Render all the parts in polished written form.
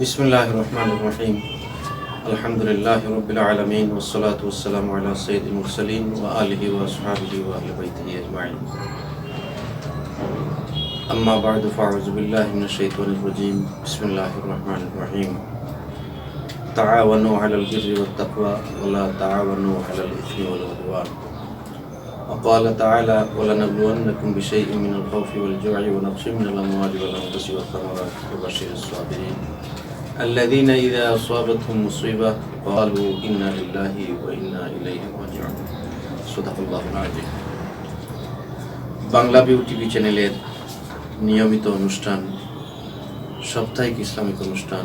বিসমিল্লাহির রহমানির রহিম। আলহামদুলিল্লাহি রাব্বিল আলামিন ওয়াস সালাতু ওয়াস সালামু আলা সাইয়্যিদিল মুরসালিন ওয়া আলিহি ওয়া আসহাবিহি ওয়া আহলি বাইতিহি আজমাইন। আম্মা বা'দু ফাআউযু বিল্লাহি মিনাশ শাইতানির রাজীম। বিসমিল্লাহির রহমানির রহিম। তাআওয়ানু আলাল বিররি ওয়াত তাকওয়া ওয়া লা তাআওয়ানু আলাল ইসমি ওয়াল উদওয়ান। وقال تعالى ولنبلونكم بشيء من الخوف والجوع ونقص من الأموال والأنفس والثمرات وبشر الصابرين الذين إذا أصابتهم مصيبة قالوا إنا لله وإنا إليه راجعون صدق الله العظيم। বাংলা ভিউ টিভি চ্যানেলের নিয়মিত অনুষ্ঠান, সাপ্তাহিক ইসলামিক অনুষ্ঠান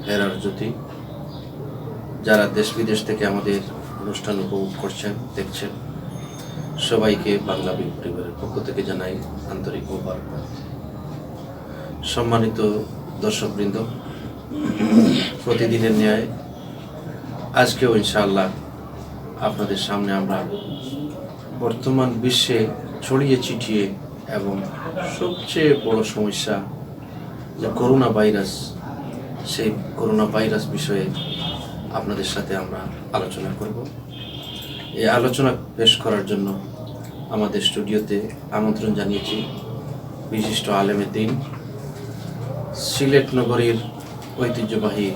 হেরার জ্যোতি, যারা দেশ বিদেশ থেকে আমাদের অনুষ্ঠান উপভোগ করছেন, দেখছেন, সবাইকে বাংলা ভিউ পরিবারের পক্ষ থেকে জানাই আন্তরিক মোবারকবাদ। সম্মানিত দর্শকবৃন্দ, প্রতিদিনের ন্যায় আজকেও ইনশাআল্লাহ আপনাদের সামনে আমরা বর্তমান বিশ্বে ছড়িয়ে ছিটিয়ে এবং সবচেয়ে বড় সমস্যা যে করোনা ভাইরাস, সেই করোনা ভাইরাস বিষয়ে আপনাদের সাথে আমরা আলোচনা করব। এই আলোচনা পেশ করার জন্য আমাদের স্টুডিওতে আমন্ত্রণ জানিয়েছি বিশিষ্ট আলেমে দ্বীন, সিলেট নগরীর ঐতিহ্যবাহী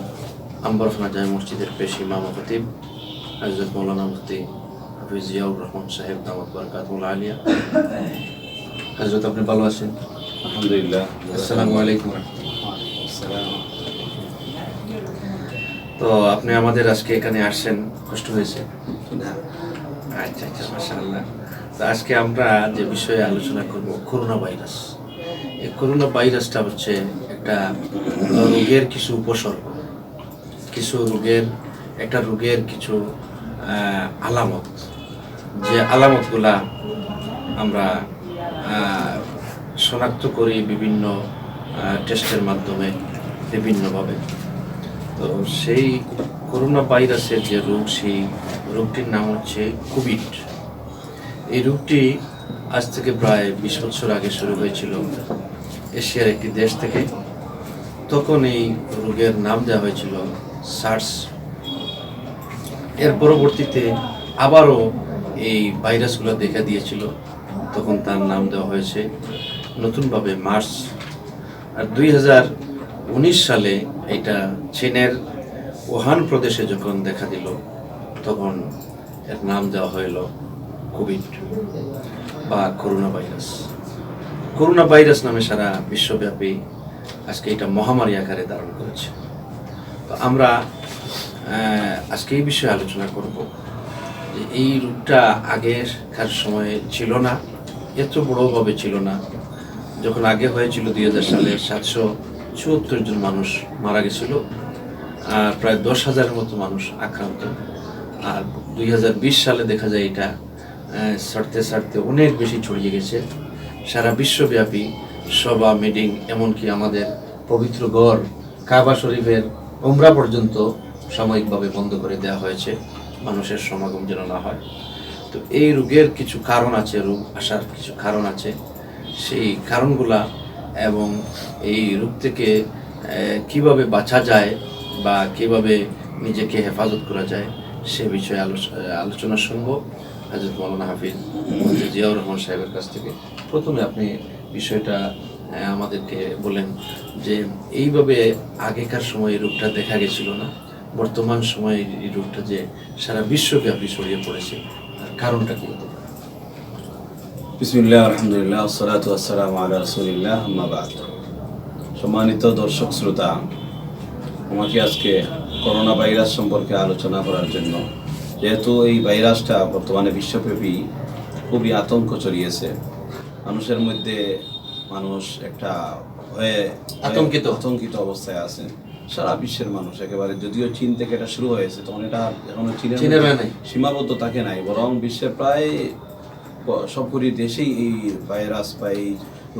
আম্বরখানা জামে মসজিদের পেশ ইমাম ও খতিব হযরত মাওলানা মুফতি হাফিজ জিয়াউর রহমান সাহেব দামাত বারাকাতুহুল আলিয়া। হযরত, আপনি ভালো আছেন? আলহামদুলিল্লাহ। আসসালামু আলাইকুম। তো আপনি আমাদের আজকে এখানে আসছেন, কষ্ট হয়েছে? আচ্ছা আচ্ছা, মাশাআল্লাহ। তো আজকে আমরা যে বিষয়ে আলোচনা করব, করোনা ভাইরাস। এই করোনা ভাইরাসটা হচ্ছে একটা রোগের কিছু উপসর্গ, কিছু রোগের কিছু আলামত, যে আলামতগুলা আমরা শনাক্ত করি বিভিন্ন টেস্টের মাধ্যমে বিভিন্নভাবে। তো সেই করোনা ভাইরাসের যে রোগ, সেই রোগটির নাম হচ্ছে কোভিড। এই রোগটি আজ থেকে প্রায় 20 বছর আগে শুরু হয়েছিল এশিয়ার একটি দেশ থেকে। তখন এই রোগের নাম দেওয়া হয়েছিল সার্স। এর পরবর্তীতে আবারও এই ভাইরাসগুলো দেখা দিয়েছিল, তখন তার নাম দেওয়া হয়েছে নতুনভাবে মার্স। আর 2019 সালে এটা চীনের ওহান প্রদেশে যখন দেখা দিল, তখন এর নাম দেওয়া হইল কোভিড বা করোনা ভাইরাস। করোনা ভাইরাস নামে সারা বিশ্বব্যাপী আজকে এটা মহামারী আকারে ধারণ করেছে। তো আমরা আজকে এই বিষয়ে আলোচনা করব যে এই রোগটা আগেকার সময়ে ছিল না, এত বড়ভাবে ছিল না। যখন আগে হয়েছিল 2000 সালে 774 জন মানুষ মারা গেছিল, আর প্রায় 10,000-এর মতো মানুষ আক্রান্ত। আর 2020 সালে দেখা যায় এটা ছাড়তে অনেক বেশি ছড়িয়ে গেছে সারা বিশ্বব্যাপী। সভা, মিটিং, এমনকি আমাদের পবিত্র ঘর কাবা শরীফের উমরা পর্যন্ত সাময়িকভাবে বন্ধ করে দেওয়া হয়েছে, মানুষের সমাগম যেন না হয়। তো এই রোগের কিছু কারণ আছে, রোগ আসার কিছু কারণ আছে। সেই কারণগুলা এবং এই রোগ থেকে কিভাবে বাঁচা যায় বা কিভাবে নিজেকে হেফাজত করা যায়, সে বিষয়ে আলোচনা শুনবো হযরত মাওলানা হাফিজ জিয়াউর রহমান সাহেবের কাছ থেকে। প্রথমে আপনি বিষয়টা আমাদেরকে বলেন যে এইভাবে আগেকার সময় এই রোগটা দেখা গেছিল না, বর্তমান সময়ে এই রোগটা যে সারা বিশ্বব্যাপী ছড়িয়ে পড়েছে, কারণটা কি হতে পারে? বিসমিল্লাহ, আলহামদুলিল্লাহ, ওয়াসসালাতু ওয়াসসালামু আলা রাসূলিল্লাহ, আম্মা বা'দ। সম্মানিত দর্শক শ্রোতা, আমাকে আজকে করোনা ভাইরাস সম্পর্কে আলোচনা করার জন্য, যেহেতু এই ভাইরাসটা বর্তমানে বিশ্বব্যাপী খুবই আতঙ্ক ছড়িয়েছে, মানুষের মধ্যে মানুষ একটা আতঙ্কিত অবস্থায় আছে। সারা বিশ্বের মানুষ একেবারে, যদিও চীন থেকে এটা শুরু হয়েছে, তখন এটা এখনো চীনের সীমাবদ্ধ থাকে নাই, বরং বিশ্বের প্রায় সবগুলি দেশেই এই ভাইরাস বা এই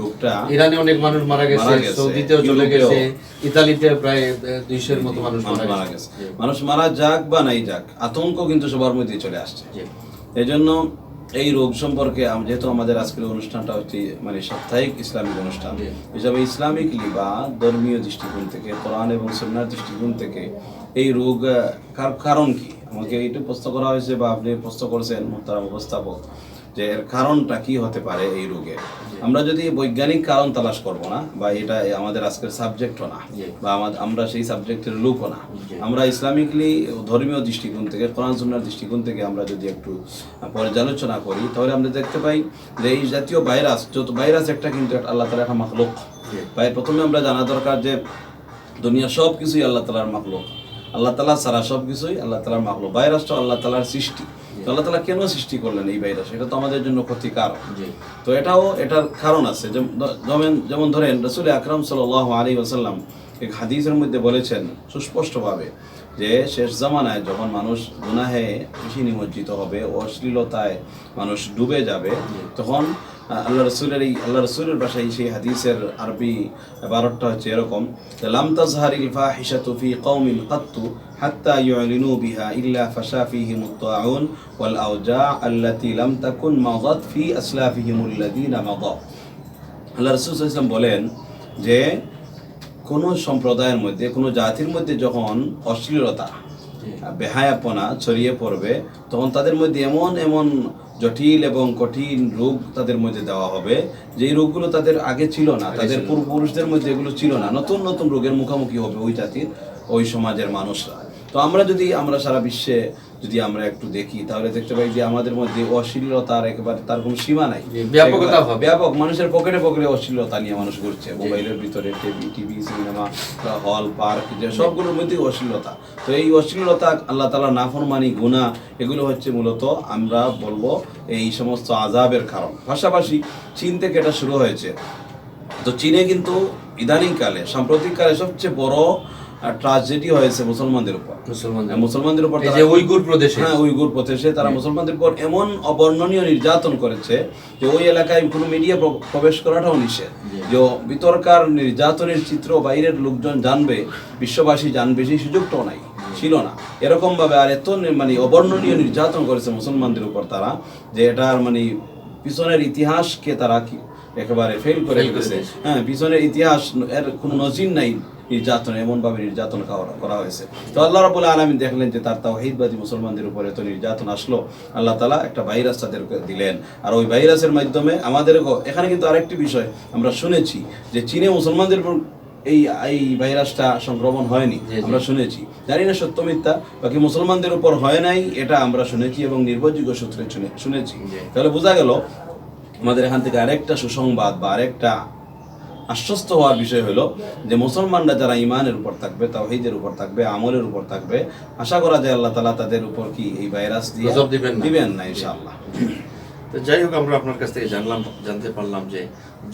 রোগটা। ইরানে অনেক মানুষ মারা গেছে, সৌদিতেও চলে গেছে, ইতালিতে প্রায় 200-এর মতো মানুষ মারা গেছে। মানুষ মারা যাক বা নাই যাক, আতঙ্ক কিন্তু সবার মধ্যে চলে আসছে। এই জন্য এই রোগ সম্পর্কে যেহেতু আমাদের আজকের অনুষ্ঠানটা হচ্ছে মানে সাপ্তাহিক ইসলামিক অনুষ্ঠান হিসাবে ইসলামিকলি বা ধর্মীয় দৃষ্টিকোণ থেকে, কোরআন এবং সুন্নাহর দৃষ্টিকোণ থেকে এই রোগ কারণ কি আমাকে একটু প্রশ্ন করা হয়েছে, বা আপনি প্রশ্ন করেছেন মোহতারাম উপস্থাপক, যে এর কারণটা কি হতে পারে এই রোগের। আমরা যদি বৈজ্ঞানিক কারণ তালাশ করব না, বা এটা আমাদের আজকের সাবজেক্টও না, বা আমরা সেই সাবজেক্টের লোকও না, আমরা ইসলামিকলি ধর্মীয় দৃষ্টিকোণ থেকে, কোরআন সুন্নাহর দৃষ্টিকোণ থেকে আমরা যদি একটু পর্যালোচনা করি, তাহলে আমরা দেখতে পাই যে এই জাতীয় ভাইরাস, যত ভাইরাস একটা কিন্তু আল্লাহ তাআলার একটা মাখলুক। ভাই প্রথমে আমরা জানা দরকার যে দুনিয়া সব কিছুই আল্লাহ তাআলার মাখলুক, আল্লাহ তাআলা ছাড়া সব কিছুই আল্লাহ তাআলার মাখলুক। ভাইরাসটা আল্লাহ তাআলার সৃষ্টি। আল্লাহ তাআলা কেন সৃষ্টি করলেন এই ভাইরাস? এটা তো আমাদের জন্য ক্ষতিকারক। তো এটার কারণ আছে। যেমন ধরেন রাসূল আকরাম সাল্লাল্লাহু আলাইহি ওয়াসাল্লাম এক হাদিসের মধ্যে বলেছেন সুস্পষ্টভাবে যে শেষ জামানায় যখন মানুষ গুনাহে বেশি নিমজ্জিত হবে, অশ্লীলতায় মানুষ ডুবে যাবে, তখন আল্লাহ রসুলের ভাষায় সেই হাদিসের আরবি ইবারতটা হচ্ছে এরকম, লাম তাজহারিল ফাহিশাতু ফি কওমিন কাত্তু হাত্তা ইউলিনু বিহা ইল্লা ফাশা ফীহিমুত তাউন ওয়াল আওজা আল্লাতী লাম তাকুন মাদাত ফি আসলাফিহিমুল লাযীনা মাদা। আল্লাহ রাসূল সাল্লাল্লাহু আলাইহি ওয়াসাল্লাম বলেন যে কোন সম্প্রদায়ের মধ্যে, কোন জাতির মধ্যে যখন অশ্লীলতা, বেহায়াপনা ছড়িয়ে পড়বে, তখন তাদের মধ্যে এমন এমন জটিল এবং কঠিন রোগ তাদের মধ্যে দেওয়া হবে, যে রোগগুলো তাদের আগে ছিল না, তাদের পূর্বপুরুষদের মধ্যে এগুলো ছিল না। নতুন নতুন রোগের মুখোমুখি হবে ওই জাতির, ওই সমাজের মানুষরা। তো আমরা সারা বিশ্বে যদি আমরা একটু দেখি, তাহলে দেখতে পাই যে আমাদের মধ্যে অশ্লীলতার একেবারে তার কোনো সীমা নাই, ব্যাপক। মানুষের পকেটে পকেটে অশ্লীলতা নিয়ে মানুষ ঘুরছে, মোবাইলের ভিতরে, টিভি, সিনেমা, হল, পার্ক, যে সবগুলোর মধ্যে অশ্লীলতা। তো এই অশ্লীলতা, আল্লাহ তাআলার নাফরমানি, গুনাহ, এগুলো হচ্ছে মূলত আমরা বলবো এই সমস্ত আযাবের কারণ। পাশাপাশি চীন থেকে এটা শুরু হয়েছে। তো চীনে কিন্তু ইদানিংকালে, সাম্প্রতিককালে সবচেয়ে বড় ট্রাজেডি হয়েছে মুসলমানদের উপর, উইগুর প্রদেশে তারা মুসলমানদের উপর এমন অবর্ণনীয় নির্যাতন করেছে যে ওই এলাকায় কোনো মিডিয়া প্রবেশ করাটাও নিষেধ। যে ভিতরকার নির্যাতনের চিত্র বাইরের লোকজন জানবে, বিশ্ববাসী জানবে, সেই সুযোগটাও নাই, ছিল না। এরকম ভাবে আর এত মানে অবর্ণনীয় নির্যাতন করেছে মুসলমানদের উপর তারা, যে এটার মানে পিছনের ইতিহাসকে তারা একেবারে ফেল করে ফেলেছে। হ্যাঁ, পিছনের ইতিহাস এর কোনো নজির নাই নির্যাতন, এমনভাবে নির্যাতন করা হয়েছে। তো আল্লাহ রাব্বুল আলামিন দেখলেন যে তার তাওহীদবাদী মুসলমানদের উপর এত নির্যাতন আসলো, আল্লাহ তাআলা একটা ভাইরাস তাদেরকে দিলেন। আর ওই ভাইরাসের মাধ্যমে আমাদেরও এখানে কিন্তু আরেকটি বিষয় আমরা শুনেছি, যে চীনে মুসলমানদের উপর এই ভাইরাসটা সংক্রমণ হয়নি, আমরা শুনেছি। জানি না সত্য মিথ্যা, বাকি মুসলমানদের উপর হয় নাই এটা আমরা শুনেছি এবং নির্ভরযোগ্য সূত্রে শুনেছি। তাহলে বোঝা গেল আমাদের এখান থেকে আরেকটা সুসংবাদ বা আরেকটা আশ্বস্ত হওয়ার বিষয় হলো যে মুসলমানরা যারা ইমানের উপর থাকবে, তাওহীদের উপর থাকবে, আমলের উপর থাকবে, আশা করা যায় আল্লাহ তাআলা তাদের উপর কি এই ভাইরাস দিয়ে দিবেন না ইনশাআল্লাহ। তো যাই হোক, আমরা আপনার কাছ থেকে জানতে পারলাম যে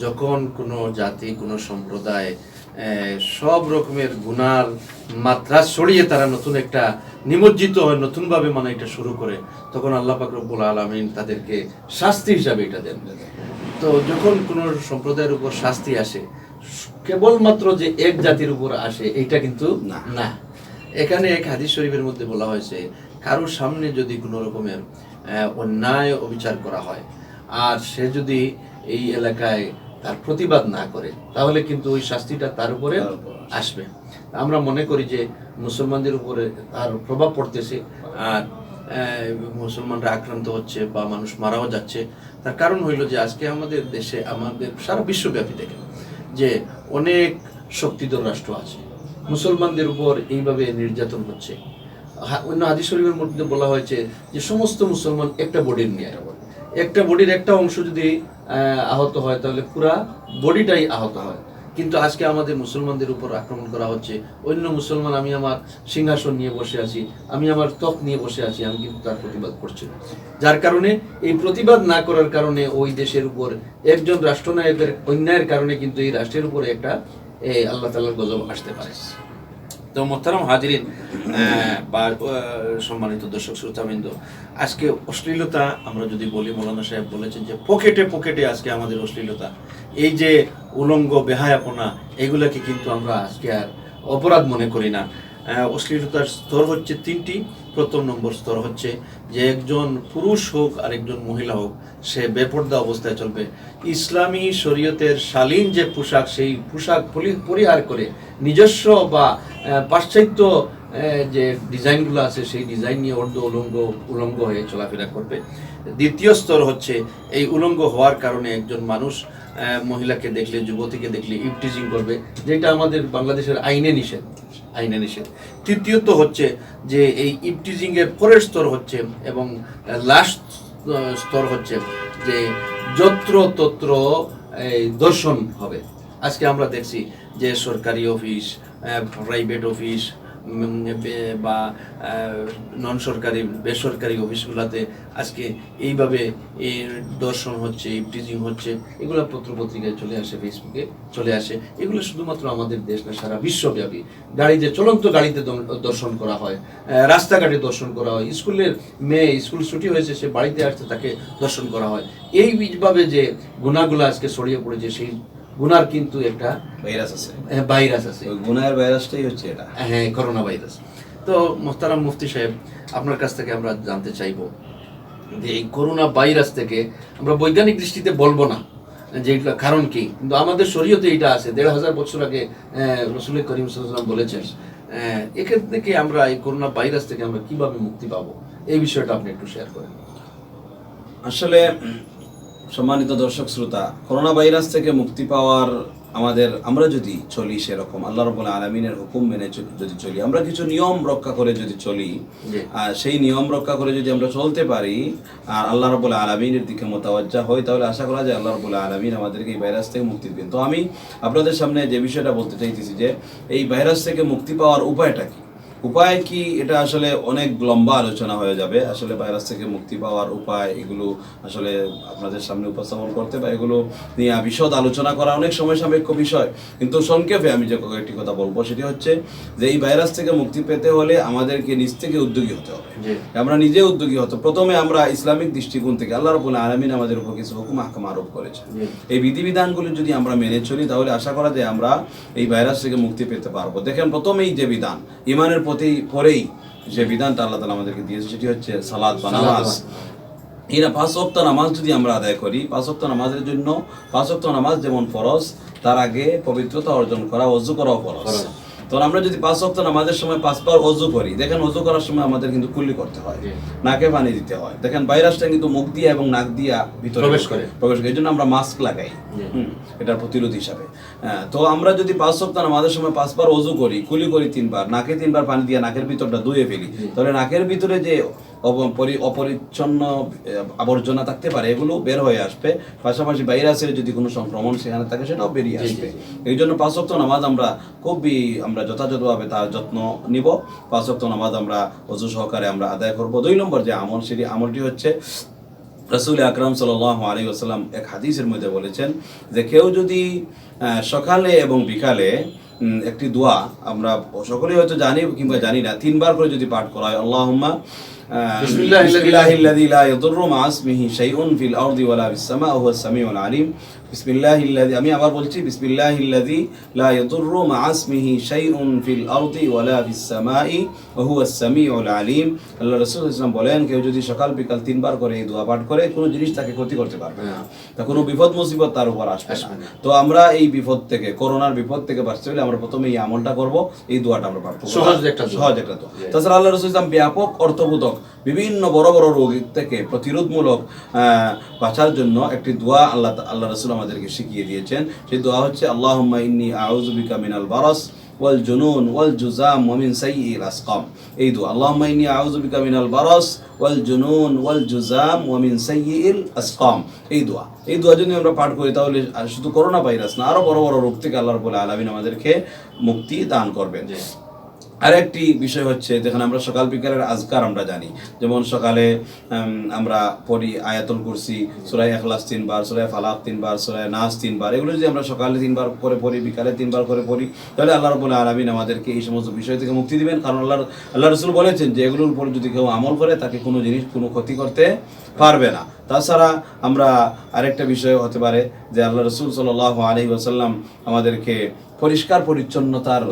যখন কোনো জাতি, কোনো সম্প্রদায় সব রকমের গুনার মাত্রা ছড়িয়ে তারা নতুন একটা নিমজ্জিত হয়, নতুনভাবে মানে এটা শুরু করে, তখন আল্লাহ পাক রব্বুল আলামিন তাদেরকে শাস্তি হিসাবে এটা দেন। তো যখন কোনো সম্প্রদায়ের উপর শাস্তি আসে, কেবলমাত্র যে এক জাতির উপর আসে এইটা কিন্তু না। এখানে এক হাদিস শরীফের মধ্যে বলা হয়েছে, কারোর সামনে যদি কোনো রকমের অন্যায় অবিচার করা হয় আর সে যদি এই এলাকায় তার প্রতিবাদ না করে, তাহলে কিন্তু ওই শাস্তিটা তার উপরে আসবে। আমরা মনে করি যে মুসলমানদের উপরে তার প্রভাব পড়তেছে, আর মুসলমানরা আক্রান্ত হচ্ছে বা মানুষ মারাও যাচ্ছে। তার কারণ হইল যে আজকে আমাদের দেশে, আমাদের সারা বিশ্বব্যাপী দেখেন যে অনেক শক্তিধর রাষ্ট্র আছে, মুসলমানদের উপর এইভাবে নির্যাতন হচ্ছে। অন্য হাদিস শরীফের মধ্যে বলা হয়েছে যে সমস্ত মুসলমান একটা বডির নিয়ে, একটা বডির একটা অংশ যদি আহত হয় তাহলে পুরা বডিটাই আহত হয়। কিন্তু আজকে আমাদের মুসলমানদের উপর আক্রমণ করা হচ্ছে। অন্য মুসলমান, আমি আমার সিংহাসন নিয়ে বসে আছি, আমি আমার তখ নিয়ে বসে আছি, আমি কিন্তু তার প্রতিবাদ করছি না। যার কারণে এই প্রতিবাদ না করার কারণে ওই দেশের উপর একজন রাষ্ট্রনায়কের অন্যায়ের কারণে কিন্তু এই রাষ্ট্রের উপরে একটা আল্লাহ তাআলার গজব আসতে পারে। তো মোহতারাম হাজিরিন বা সম্মানিত দর্শক শ্রোতাবৃন্দ, আজকে অশ্লীলতা আমরা যদি বলি, মৌলানা সাহেব বলেছেন যে পকেটে পকেটে আজকে আমাদের অশ্লীলতা, এই যে উলঙ্গ বেহায়াপনা, এগুলাকে কিন্তু আমরা আজকে আর অপরাধ মনে করি না। অশ্লীলতার স্তর হচ্ছে তিনটি। প্রথম নম্বর স্তর হচ্ছে যে একজন পুরুষ হোক আর একজন মহিলা হোক, সে বেপর্দা অবস্থায় চলবে। ইসলামী শরীয়তের শালীন যে পোশাক, সেই পোশাক পরিহার করে নিজস্ব বা পাশ্চাত্য যে ডিজাইনগুলো আছে সেই ডিজাইন নিয়ে উলঙ্গ হয়ে চলাফেরা করবে। দ্বিতীয় স্তর হচ্ছে এই উলঙ্গ হওয়ার কারণে একজন মানুষ মহিলাকে দেখলে, যুবতীকে দেখলে ইভটিজিং করবে, যেটা আমাদের বাংলাদেশের আইনে নিষেধ। তৃতীয়ত হচ্ছে যে এই ইভটিজিং এর পরের স্তর হচ্ছে এবং লাস্ট স্তর হচ্ছে যে যত্রতত্র এই দর্শন হবে। আজকে আমরা দেখছি যে সরকারি অফিস, প্রাইভেট অফিস বা নন সরকারি বেসরকারি অফিসগুলোতে আজকে এইভাবে দর্শন হচ্ছে, ইভটিজিং হচ্ছে, এগুলো পত্রপত্রিকায় চলে আসে, ফেসবুকে চলে আসে। এগুলো শুধুমাত্র আমাদের দেশ না, সারা বিশ্বব্যাপী। চলন্ত গাড়িতে দর্শন করা হয়, রাস্তাঘাটে দর্শন করা হয়, স্কুলের মেয়ে স্কুল ছুটি হয়েছে, সে বাড়িতে আসতে তাকে দর্শন করা হয়। এইভাবে যে গুণাগুলো আজকে ছড়িয়ে পড়েছে, সেই গুনার কিন্তু একটা ভাইরাস আছে। ওই গুনার ভাইরাসটাই হচ্ছে এটা, হ্যাঁ, করোনা ভাইরাস। তো মোহতারাম মুফতি সাহেব, আপনার কাছ থেকে আমরা জানতে চাইবো যে এই করোনা ভাইরাস থেকে আমরা বৈজ্ঞানিক দৃষ্টিতে বলবো না যে এগুলো কারণ কি, কিন্তু আমাদের শরীয়তে এটা আছে। 1500 বছর আগে রাসূল করিম সাল্লাল্লাহু আলাইহি ওয়াসাল্লাম বলেছেন। এখান থেকে আমরা এই করোনা ভাইরাস থেকে আমরা কিভাবে মুক্তি পাবো, এই বিষয়টা আপনি একটু শেয়ার করেন। আসলে সম্মানিত দর্শক শ্রোতা, করোনা ভাইরাস থেকে মুক্তি পাওয়ার আমরা যদি চলি সেরকম আল্লাহ রাব্বুল আলামিনের হুকুম মেনে যদি চলি, আমরা কিছু নিয়ম রক্ষা করে যদি চলি, আর সেই নিয়ম রক্ষা করে যদি আমরা চলতে পারি আর আল্লাহ রাব্বুল আলামিনের দিকে মোতাওয়াজ্জা হই, তাহলে আশা করা যায় আল্লাহ রাব্বুল আলামিন আমাদেরকে এই ভাইরাস থেকে মুক্তি দিবেন। তো আমি আপনাদের সামনে যে বিষয়টা বলতে চাইতেছি যে এই ভাইরাস থেকে মুক্তি পাওয়ার উপায়টা কি, উপায় কি, এটা আসলে অনেক লম্বা আলোচনা হয়ে যাবে। আসলে ভাইরাস থেকে মুক্তি পাওয়ার উপায়, এগুলো আসলে আপনাদের সামনে উপস্থাপন করতে বা এগুলো নিয়ে বিশদ আলোচনা করা অনেক সময় সাপেক্ষ বিষয়। কিন্তু সংক্ষেপে আমি যে একটি কথা বলবো সেটি হচ্ছে যে এই ভাইরাস থেকে মুক্তি পেতে হলে আমাদেরকে নিজ থেকে উদ্যোগী হতে হবে। আমরা নিজে উদ্যোগী হতে, প্রথমে আমরা ইসলামিক দৃষ্টিকোণ থেকে আল্লাহ রাব্বুল আলামিন আমাদের উপর কিছু হুকুম আহকাম আরোপ করেছেন, এই বিধিবিধানগুলো যদি আমরা মেনে চলি তাহলে আশা করা যায় আমরা এই ভাইরাস থেকে মুক্তি পেতে পারবো। দেখেন, প্রথমেই যে বিধান, ঈমানের পরেই যে বিধানটা আল্লাহ তাআলা আমাদেরকে দিয়েছে সেটি হচ্ছে সালাত বা নামাজ। এই 5 ওয়াক্ত নামাজ যদি আমরা আদায় করি, 5 ওয়াক্ত নামাজের জন্য 5 ওয়াক্ত নামাজ যেমন ফরজ, তার আগে পবিত্রতা অর্জন করা, ওযু করাও ফরজ। তো আমরা যদি 5 ওয়াক্ত নামাজের সময় 5 বার ওযু করি, দেখেন ওযু করার সময় আমাদের কিন্তু কুল্লি করতে হয়, নাকে পানি দিতে হয়। দেখেন ভাইরাসটা কিন্তু মুখ দিয়ে এবং নাক দিয়ে ভিতরে প্রবেশ করে, এই জন্য আমরা মাস্ক লাগাই এটার প্রতিরোধ হিসাবে। তো আমরা যদি 5 ওয়াক্ত নামাজের সময় 5 বার ওযু করি, কুলি করি 3 বার, নাকে 3 বার পানি দিয়ে নাকের ভিতরটা ধুয়ে ফেলি, তাহলে নাকের ভিতরে যে অপরিচ্ছন্ন আবর্জনা থাকতে পারে এগুলো বের হয়ে আসবে, পাশাপাশি ভাইরাসের যদি কোনো সংক্রমণ সেখানে থাকে সেটাও বেরিয়ে আসবে। এই জন্য 5 ওয়াক্ত নামাজ আমরা যথাযথভাবে তার যত্ন নিব। 5 ওয়াক্ত নামাজ আমরা ওযু সহকারে আমরা আদায় করব। 2 নম্বর যে আমল, সেটি আমলটি হচ্ছে রাসূল আকরাম সাল্লাল্লাহু আলাইহি ওয়াসাল্লাম এক হাদিসের মধ্যে বলেছেন যে কেউ যদি সকালে এবং বিকালে একটি দোয়া, আমরা সকলেই হয়তো জানি কিংবা জানি না, 3 বার করে যদি পাঠ করা হয়, আল্লাহুম্মা বিসমিল্লাহিল্লাযী লা ইয়াদুররু মা ইসমিহি শাইউন ফিল আরদি ওয়ালা ফিস সামা ওয়া হুয়াস সামিউল আলিম। বিসমিল্লাহিল্লাযী, আমি আবার বলছি, বিসমিল্লাহিল্লাযী লা ইয়াদুররু মা ইসমিহি শাইউন ফিল আরদি ওয়ালা ফিস সামাই ওয়া হুয়াস সামিউল আলিম। আল্লাহ রাসূল সাল্লাল্লাহু আলাইহি ওয়াসাল্লাম বলেন, কেউ যদি সকাল বিকাল 3 বার করে এই দোয়া পাঠ করে, কোনো জিনিস তাকে ক্ষতি করতে পারবে না, তা কোনো বিপদ মুসিবত তার উপর আসবে না। তো আমরা এই বিপদ থেকে, করোনার বিপদ থেকে বাঁচতে হলে আমরা প্রথমে এই আমলটা করব, এই দোয়াটা আমরা পাঠ করব। সহজ একটা দোয়া। তাছাড়া আল্লাহ রাসূল সাল্লাল্লাহু আলাইহি ওয়াসাল্লাম ব্যাপক অর্থবোধক বিভিন্ন বড় বড় রোগ থেকে প্রতিরোধমূলক বাঁচার জন্য একটি দোয়া আল্লাহ রাসূল আমাদেরকে শিখিয়ে দিয়েছেন। সেই দোয়া হচ্ছে আল্লাহুম্মা ইন্নী আউযু বিকা মিনাল বারাস ওয়াল জুনুন ওয়াল জুজাম ওয়া মিন সাইয়্যিল আসকাম। এই দোয়া, আল্লাহুম্মা ইন্নী আউযু বিকা মিনাল বারাস ওয়াল জুনুন ওয়াল জুজাম ওয়া মিন সাইয়্যিল আসকাম। এই দোয়া যদি আমরা পাঠ করি তাহলে শুধু করোনা ভাইরাস না, আরো বড় বড় রোগ থেকে আল্লাহ রাব্বুল আলামিন আমাদেরকে মুক্তি দান করবেন। আরেকটি বিষয় হচ্ছে, দেখেন আমরা সকাল বিকালের আজকার আমরা জানি, যেমন সকালে আমরা পড়ি আয়াতুল কুরসি, সূরা ইখলাস 3 বার, সূরা ফালাক 3 বার, সূরা নাস 3 বার। এগুলো যদি আমরা সকালে 3 বার করে পড়ি, বিকালে 3 বার করে পড়ি, তাহলে আল্লাহ রাব্বুল আলামিন আমাদেরকে এই সমস্ত বিষয় থেকে মুক্তি দিবেন। কারণ আল্লাহ রাসূল বলেছেন যে এগুলোর উপর যদি কেউ আমল করে তাকে কোনো জিনিস কোনো ক্ষতি করতে পারবে না। তাছাড়া আমরা আরেকটা বিষয় হতে পারে যে আল্লাহ রাসূল সাল্লাল্লাহু আলাইহি ওয়াসাল্লাম আমাদেরকে পরিষ্কার পরিচ্ছন্নতার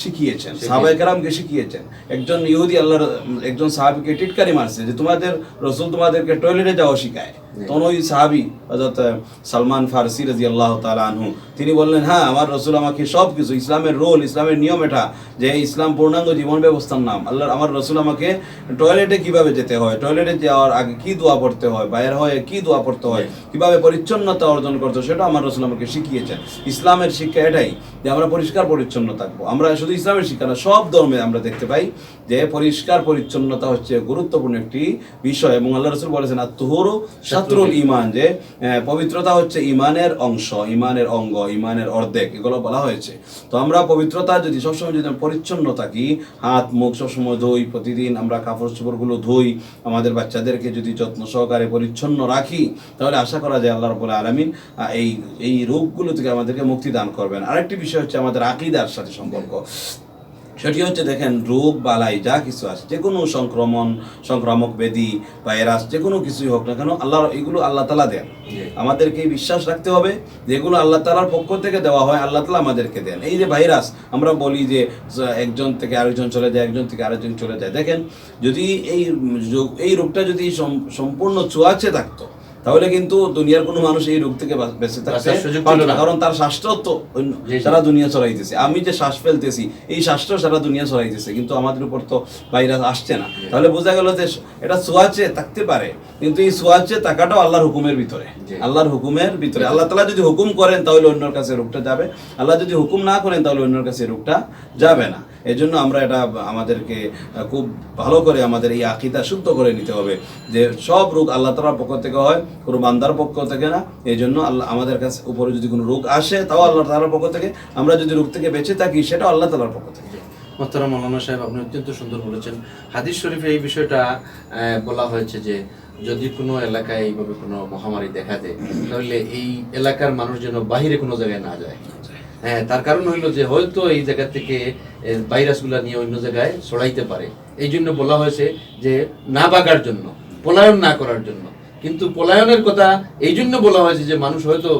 শিখিয়েছেন, সাহাবায়ে কেরামকে শিখিয়েছেন। একজন ইহুদি আল্লাহর একজন সাহাবীকে টিটকারি মারছে যে তোমাদের রাসূল তোমাদেরকে টয়লেটে যাওয়া শিখায়। তখন ওই সাহাবী হযরত সালমান ফারসি রাদিয়াল্লাহু তাআলা আনহু তিনি বললেন, হ্যাঁ আমার রাসূল আমাকে সব কিছু, ইসলামের রোল, ইসলামের নিয়ম এটা, যে ইসলাম পূর্ণাঙ্গ জীবন ব্যবস্থার নাম। আমার রাসূল আমাকে টয়লেটে কিভাবে যেতে হয়, টয়লেটে যাওয়ার আগে কি দোয়া পড়তে হয়, বাইরে হয়ে কি দোয়া পড়তে হয়, কিভাবে পরিচ্ছন্নতা অর্জন করতে হয়, সেটা আমার রাসূল আমাকে শিখিয়েছেন। ইসলামের শিক্ষা এটাই যে আমরা পরিষ্কার পরিচ্ছন্ন থাকবো। আমরা শুধু ইসলামের শিক্ষা না, সব ধর্মে আমরা দেখতে পাই যে পরিষ্কার পরিচ্ছন্নতা হচ্ছে গুরুত্বপূর্ণ একটি বিষয়। এবং আল্লাহ রাসূল বলেছেন আত-তুহুরু শাতরুল ঈমান, যে পবিত্রতা হচ্ছে ঈমানের অংশ, ঈমানের অঙ্গ, ঈমানের অর্ধেক, এগুলো বলা হয়েছে। তো আমরা পবিত্রতা যদি সবসময় যদি পরিচ্ছন্ন থাকি, হাত মুখ সবসময় ধুই, প্রতিদিন আমরা কাপড় চোপড়গুলো ধুই, আমাদের বাচ্চাদেরকে যদি যত্ন সহকারে পরিচ্ছন্ন রাখি, তাহলে আশা করা যায় আল্লাহ রাব্বুল আলামিন এই রোগগুলো থেকে আমাদেরকে মুক্তি দান করবেন। আরেকটি বিষয় হচ্ছে আমাদের আকীদার সাথে সম্পর্ক। সেটি হচ্ছে দেখেন, রোগ বালাই যা কিছু আছে, যে কোনো সংক্রামক ব্যাধি, ভাইরাস, যে কোনো কিছুই হোক না কেন, এগুলো আল্লাহ তাআলা দেন। আমাদেরকে বিশ্বাস রাখতে হবে যেগুলো আল্লাহ তাআলার পক্ষ থেকে দেওয়া হয়, আল্লাহ তাআলা আমাদেরকে দেন। এই যে ভাইরাস, আমরা বলি যে একজন থেকে আরেকজন চলে যায়, একজন থেকে আরেকজন চলে যায়। দেখেন, যদি এই রোগটা যদি সম্পূর্ণ ছোঁয়াচে থাকতো, তাহলে কিন্তু দুনিয়ার কোনো মানুষ এই রোগ থেকে বেঁচে থাকতে পারতো না, কারণ তার শ্বাসটাও তো সারা দুনিয়া ছড়াইতেছে। আমি যে শ্বাস ফেলতেছি, এই শ্বাসটাও সারা দুনিয়া ছড়াইতেছে, কিন্তু আমাদের উপর তো ভাইরাস আসছে না। তাহলে বোঝা গেল যে এটা ছোঁয়াচে থাকতে পারে, কিন্তু এই ছোঁয়াচে থাকাটাও আল্লাহর হুকুমের ভিতরে, আল্লাহর হুকুমের ভিতরে। আল্লাহ তাআলা যদি হুকুম করেন তাহলে অন্যের কাছে রোগটা যাবে, আল্লাহ যদি হুকুম না করেন তাহলে অন্যের কাছে রোগটা যাবে না। এই জন্য আমরা এটা আমাদেরকে খুব ভালো করে আমাদের এই আকীদা শুদ্ধ করে নিতে হবে যে সব রোগ আল্লাহ তাআলার পক্ষ থেকে হয়, কোনো বান্দার পক্ষ থেকে না। এই জন্য আল্লাহ আমাদের কাছে উপরে যদি কোনো রোগ আসে, তাও আল্লাহ তাআলার পক্ষ থেকে। আমরা যদি রোগ থেকে বেঁচে থাকি, সেটাও আল্লাহ তাআলার পক্ষ থেকে। মোহতারাম মাওলানা সাহেব, আপনি অত্যন্ত সুন্দর বলেছেন। হাদিস শরীফে এই বিষয়টা বলা হয়েছে যে যদি কোনো এলাকায় এইভাবে কোনো মহামারী দেখা দেয়, তাহলে এই এলাকার মানুষ যেন বাহিরে কোনো জায়গায় না যায়। হ্যাঁ, তার কারণ হইলো যে হয়তো এই জায়গা থেকে ভাইরাসগুলা নিয়ে অন্য জায়গায় ছড়াইতে পারে। এই জন্য বলা হয়েছে যে না ভাগার জন্য, পলায়ন না করার জন্য। কিন্তু পলায়নের কথা এই জন্য বলা হয়েছে যে মানুষ হয়তো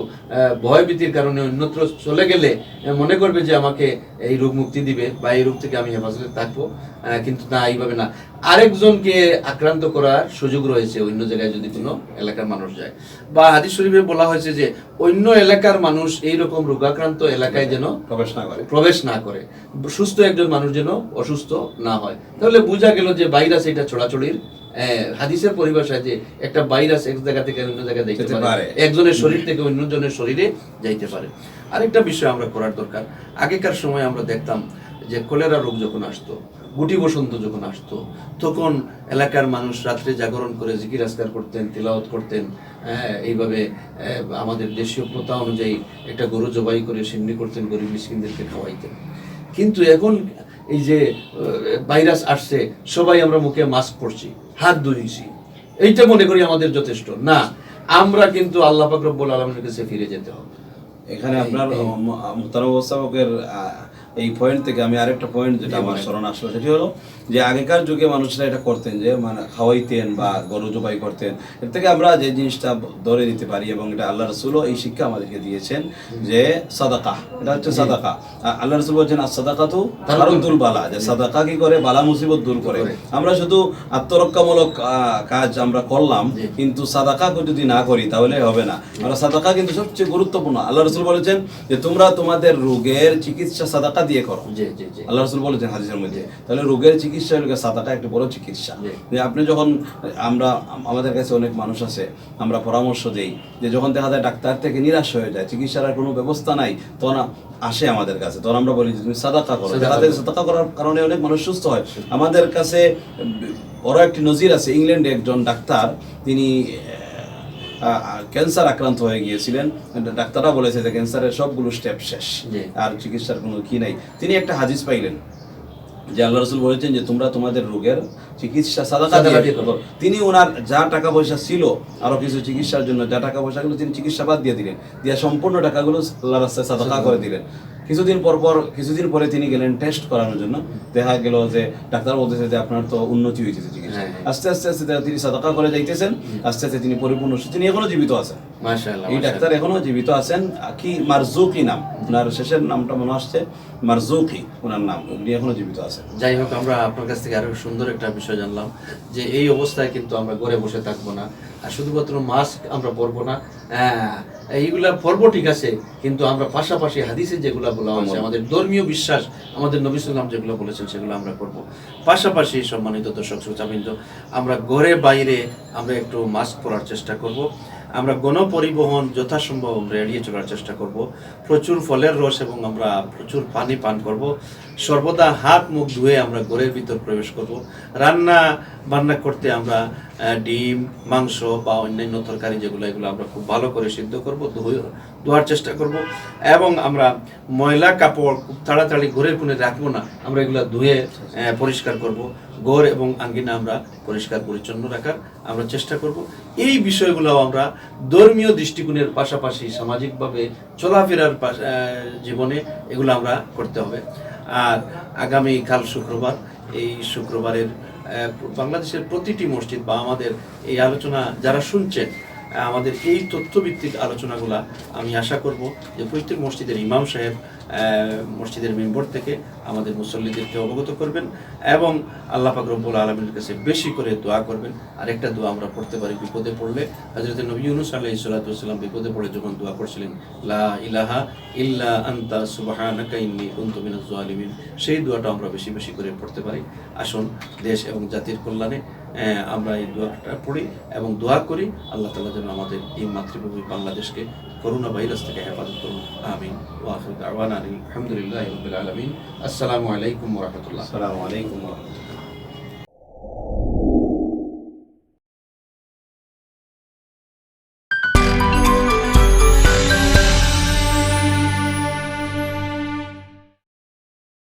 ভয়ভীতির কারণে অন্যত্র চলে গেলে মনে করবে যে আমাকে এই রোগ মুক্তি দিবে বা এই রোগ থেকে আমি হেফাজতে থাকবো, কিন্তু না, এইভাবে না। আরেকজনকে আক্রান্ত করার সুযোগ রয়েছে অন্য জায়গায় যদি কোনো এলাকার মানুষ যায়। বা হাদিস শরীফে বলা হয়েছে যে অন্য এলাকার মানুষ এইরকম রোগাক্রান্ত এলাকায় যেন প্রবেশ না করে, সুস্থ একজন মানুষ যেন অসুস্থ না হয়। তাহলে বোঝা গেল যে ভাইরাস এটা ছড়াছড়ির হাদিসের পরিভাষায় যে একটা ভাইরাস এক জায়গা থেকে অন্য জায়গায় যাইতে পারে, একজনের শরীর থেকে অন্যজনের শরীরে যাইতে পারে। আরেকটা বিষয় আমরা করার দরকার, আগেকার সময় আমরা দেখতাম যে কলেরা রোগ যখন আসতো, গুটি বসন্ত যখন আসতো, তখন এলাকার মানুষ রাত্রে জাগরণ করে জিকির আজকার করতেন, তিলাওয়াত করতেন। এইভাবে আমাদের দেশীয় প্রথা অনুযায়ী একটা গরু জবাই করে সিন্নি করতেন, গরিব মিসকিনদেরকে খাওয়াইতেন। কিন্তু এখন এই যে ভাইরাস আসছে, সবাই আমরা মুখে মাস্ক পরছি, হাত ধুইছি, এইটা মনে করি আমাদের যথেষ্ট না। আমরা কিন্তু আল্লাহ পাক রব্বুল আলামিনের কাছে ফিরে যেতে হবে। এখানে আপনার মুহতারাম উপস্থাপকের এই পয়েন্ট থেকে আমি আরেকটা পয়েন্ট যেটা আমার স্মরণ আসলো, সেটি হলো যে আগেকার যুগে মানুষরা এটা করতেন, যে মানে খাওয়াইতেন বা গরু জবাই করতেন। এর থেকে আমরা যে জিনিসটা ধরে নিতে পারি, এবং এটা আল্লাহ রাসূলও এই শিক্ষা আমাদেরকে দিয়েছেন, যে সাদাকা, এটা হচ্ছে সাদাকা। আল্লাহ রাসূল বলেছেন as-সাদাকাতু তারুদ্দুল বালা, যে সাদাকা কি করে, বালা মুসিবত দূর করে। আমরা শুধু আত্মরক্ষামূলক কাজ আমরা করলাম, কিন্তু সাদাকা যদি না করি তাহলে হবে না। আমরা সাদাকা কিন্তু সবচেয়ে গুরুত্বপূর্ণ। আল্লাহ রাসূল বলেছেন যে তোমরা তোমাদের রোগের চিকিৎসা সাদাকা দিয়ে করো। আল্লাহ রাসূল বলেছেন হাদিসের মধ্যে। তাহলে রোগের চিকিৎসা হলো সাদাকা, একটা বড় চিকিৎসা। যে আপনি যখন আমাদের কাছে অনেক মানুষ আছে, আমরা পরামর্শ দেই যে যখন দেখা যায় ডাক্তার থেকে নিরাশ হয়ে যায়, চিকিৎসার আর কোনো ব্যবস্থা নাই, তখন আসে আমাদের কাছে, তখন আমরা বলি যে তুমি সাদাকা করো। সাদাকা করার কারণে অনেক মানুষ সুস্থ হয়। আমাদের কাছে বড় একটি নজির আছে। ইংল্যান্ডে একজন ডাক্তার, তিনি ক্যান্সার আক্রান্ত হয়ে গিয়েছিলেন। ডাক্তাররা বলেছে যে ক্যান্সারের সবগুলো স্টেপ শেষ, আর চিকিৎসার কোনো কি নাই। তিনি একটা হাদিস পাইলেন যে আল্লাহ রাসূল বলেছেন যে তোমরা তোমাদের রোগের চিকিৎসা সাদাকা দিয়ে করো। তিনি ওনার যা টাকা পয়সা ছিল আরো কিছু চিকিৎসার জন্য, যা টাকা পয়সাগুলো তিনি চিকিৎসা বাদ দিয়ে দিলেন, দিয়ে সম্পূর্ণ টাকাগুলো আল্লাহর রাস্তায় সাদাকা করে দিলেন। কিছুদিন পরে তিনি গেলেন টেস্ট করানোর জন্য। দেখা গেল যে ডাক্তার বলতেছে যে আপনার তো উন্নতি হয়েছে চিকিৎসা। আস্তে আস্তে তিনি সাদাকা করে যাইতেছেন, আস্তে আস্তে তিনি পরিপূর্ণ, তিনি এখনো জীবিত আছেন। মাশাআল্লাহ, এই ডাক্তার এখনো জীবিত আছেন। কি মারজুকি নাম, ওনার শেষের নামটা মনে আসছে মারজুকি, ওনার নাম, উনি এখনো জীবিত আছেন। যাই হোক, আমরা আপনার কাছ থেকে আরো সুন্দর একটা বিষয় জানলাম যে এই অবস্থায় কিন্তু আমরা ঘরে বসে থাকবো না, আর শুধুমাত্র মাস্ক আমরা পরবো না, এইগুলা পরবো ঠিক আছে, কিন্তু আমরা পাশাপাশি হাদিসে যেগুলা বলা হয়েছে, আমাদের ধর্মীয় বিশ্বাস, আমাদের নবী সাল্লাম যেগুলো বলেছেন সেগুলো আমরা করব। পাশাপাশি সম্মানিত দর্শক শ্রোতাবৃন্দ, আমরা ঘরে বাইরে আমরা একটু মাস্ক পরার চেষ্টা করব। আমরা গণপরিবহন যথাসম্ভব আমরা এড়িয়ে চলার চেষ্টা করব। প্রচুর ফলের রস এবং আমরা প্রচুর পানি পান করব। সর্বদা হাত মুখ ধুয়ে আমরা ঘরের ভিতর প্রবেশ করব। রান্না বান্না করতে আমরা ডিম, মাংস বা অন্যান্য তরকারি যেগুলো, এগুলো আমরা খুব ভালো করে সিদ্ধ করব, ধোয়ার চেষ্টা করব। এবং আমরা ময়লা কাপড় খুব তাড়াতাড়ি ঘরের কোণে রাখবো না, আমরা এগুলো ধুয়ে পরিষ্কার করব। ঘর এবং আঙ্গিনা আমরা পরিষ্কার পরিচ্ছন্ন রাখার আমরা চেষ্টা করব। এই বিষয়গুলো আমরা ধর্মীয় দৃষ্টিকোণের পাশাপাশি সামাজিকভাবে চলাফেরার জীবনে এগুলো আমরা করতে হবে। আর আগামী কাল শুক্রবার, এই শুক্রবারের বাংলাদেশের প্রতিটি মসজিদ বা আমাদের এই আলোচনা যারা শুনছেন, আমাদের এই তথ্যভিত্তিক আলোচনাগুলা আমি আশা করব যে প্রত্যেক মসজিদের ইমাম সাহেব মসজিদের মেম্বর থেকে আমাদের মুসল্লিদেরকে অবগত করবেন এবং আল্লাহ পাক রব্বুল আলামিনের কাছে বেশি করে দোয়া করবেন। আরেকটা দোয়া আমরা পড়তে পারি বিপদে পড়লে, হযরত নবী ইউনূস আলাইহিস সালাতু ওয়াস সালাম বিপদে পড়ে যখন দোয়া করছিলেন, লা ইলাহা ইল্লা আনতা সুবহানাকা ইন্নী কুনতু মিনাজ জালিমিন, সেই দোয়াটা আমরা বেশি বেশি করে পড়তে পারি। আসুন দেশ এবং জাতির কল্যাণে আমরা এই দোয়াটা পড়ি এবং দোয়া করি আল্লাহ তাআলা যেন আমাদের এই মাতৃভূমি বাংলাদেশকে করোনা ভাইরাস থেকে হেফাজত করুন। আমিন। ওয়া আখিরু দাওয়ানা আলহামদুলিল্লাহি রাব্বিল আলামিন। আসসালামু আলাইকুম ওয়া রাহমাতুল্লাহ। আসসালামু আলাইকুম ওয়া রাহমাতুল্লাহ।